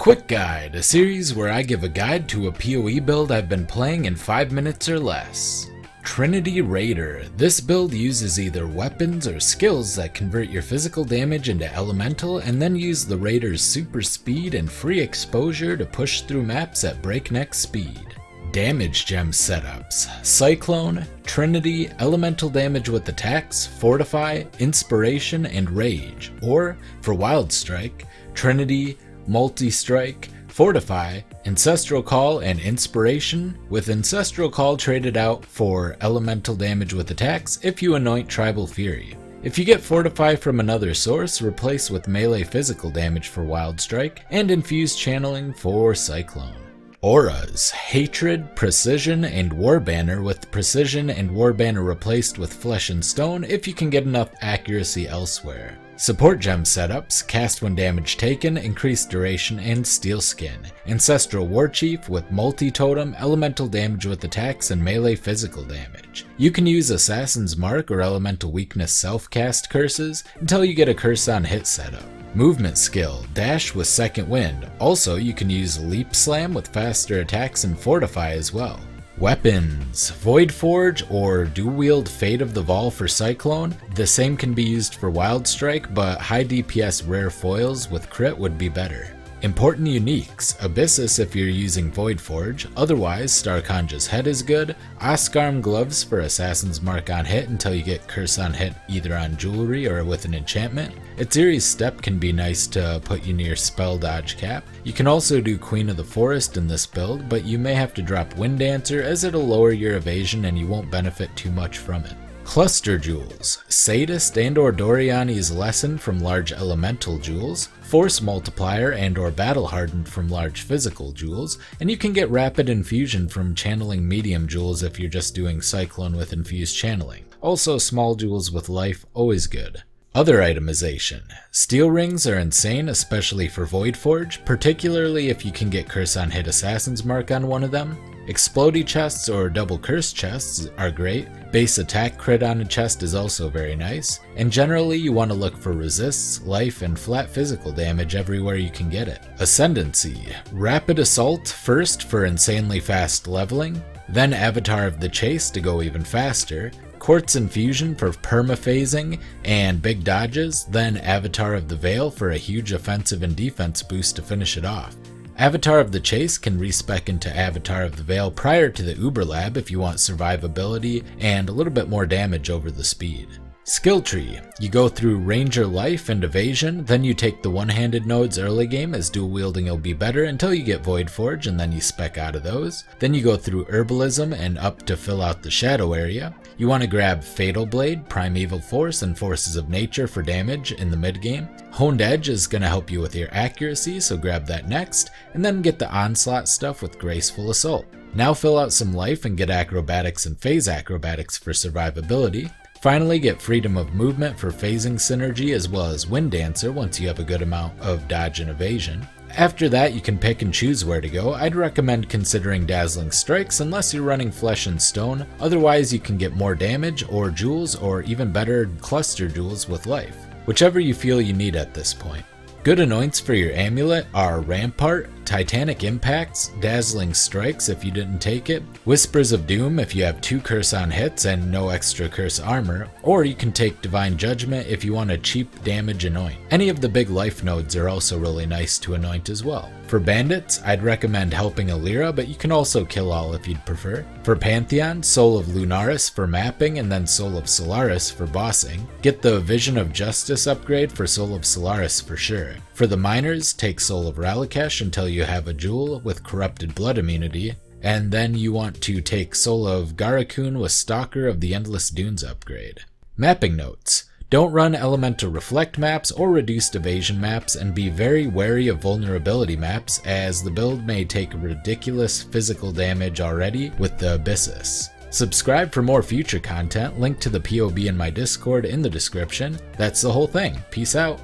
Quick Guide, a series where I give a guide to a PoE build I've been playing in 5 minutes or less. Trinity Raider. This build uses either weapons or skills that convert your physical damage into elemental and then use the Raider's super speed and free exposure to push through maps at breakneck speed. Damage gem setups: Cyclone, Trinity, elemental damage with attacks, Fortify, Inspiration, and Rage, or for Wild Strike, Trinity, Multi-Strike, Fortify, Ancestral Call, and Inspiration, with Ancestral Call traded out for elemental damage with attacks if you anoint Tribal Fury. If you get Fortify from another source, replace with melee physical damage for Wild Strike, and Infused Channeling for Cyclone. Auras: Hatred, Precision, and War Banner, with Precision and War Banner replaced with Flesh and Stone if you can get enough accuracy elsewhere. Support gem setups: cast when damage taken, increased duration, and steel skin. Ancestral Warchief with multi-totem, elemental damage with attacks, and melee physical damage. You can use Assassin's Mark or elemental weakness self-cast curses until you get a curse on hit setup. Movement skill: dash with second wind. Also, you can use leap slam with faster attacks and fortify as well. Weapons: Voidforge or dual wield Fate of the Vol for Cyclone. The same can be used for Wild Strike, but high DPS rare foils with crit would be better. Important uniques: Abyssus if you're using Voidforge, otherwise Starkanja's Head is good, Oscarm Gloves for Assassin's Mark on hit until you get Curse on hit either on jewelry or with an enchantment. Etziri's Step can be nice to put you near spell dodge cap. You can also do Queen of the Forest in this build, but you may have to drop Wind Dancer as it'll lower your evasion and you won't benefit too much from it. Cluster Jewels: Sadist and or Doriani's Lesson from large elemental jewels, Force Multiplier and or Battle Hardened from large physical jewels, and you can get Rapid Infusion from channeling medium jewels if you're just doing Cyclone with infused channeling. Also small jewels with life, always good. Other itemization: Steel Rings are insane, especially for Voidforge, particularly if you can get Curse on hit Assassin's Mark on one of them. Explodey chests or double curse chests are great. Base attack crit on a chest is also very nice. And generally you want to look for resists, life, and flat physical damage everywhere you can get it. Ascendancy: Rapid Assault first for insanely fast leveling, then Avatar of the Chase to go even faster, Quartz Infusion for permaphasing and big dodges, then Avatar of the Veil for a huge offensive and defense boost to finish it off. Avatar of the Chase can respec into Avatar of the Veil prior to the Uber Lab if you want survivability and a little bit more damage over the speed. Skill tree: you go through Ranger Life and Evasion, then you take the one-handed nodes early game as dual wielding will be better until you get Voidforge and then you spec out of those. Then you go through Herbalism and up to fill out the Shadow area. You want to grab Fatal Blade, Primeval Force, and Forces of Nature for damage in the mid-game. Honed Edge is going to help you with your accuracy, so grab that next, and then get the Onslaught stuff with Graceful Assault. Now fill out some life and get Acrobatics and Phase Acrobatics for survivability. Finally, get Freedom of Movement for phasing synergy as well as Wind Dancer once you have a good amount of dodge and evasion. After that, you can pick and choose where to go. I'd recommend considering Dazzling Strikes unless you're running Flesh and Stone, otherwise you can get more damage or jewels or even better cluster jewels with life, whichever you feel you need at this point. Good anoints for your amulet are Rampart, Titanic Impacts, Dazzling Strikes if you didn't take it, Whispers of Doom if you have 2 curse on hits and no extra curse armor, or you can take Divine Judgment if you want a cheap damage anoint. Any of the big life nodes are also really nice to anoint as well. For bandits, I'd recommend helping Alira, but you can also kill all if you'd prefer. For Pantheon, Soul of Lunaris for mapping and then Soul of Solaris for bossing. Get the Vision of Justice upgrade for Soul of Solaris for sure. For the miners, take Soul of Ralakesh until you have a jewel with Corrupted Blood immunity, and then you want to take Soul of Garakun with Stalker of the Endless Dunes upgrade. Mapping notes: don't run Elemental Reflect maps or Reduced Evasion maps, and be very wary of vulnerability maps as the build may take ridiculous physical damage already with the Abyssus. Subscribe for more future content, link to the POB in my Discord in the description. That's the whole thing. Peace out.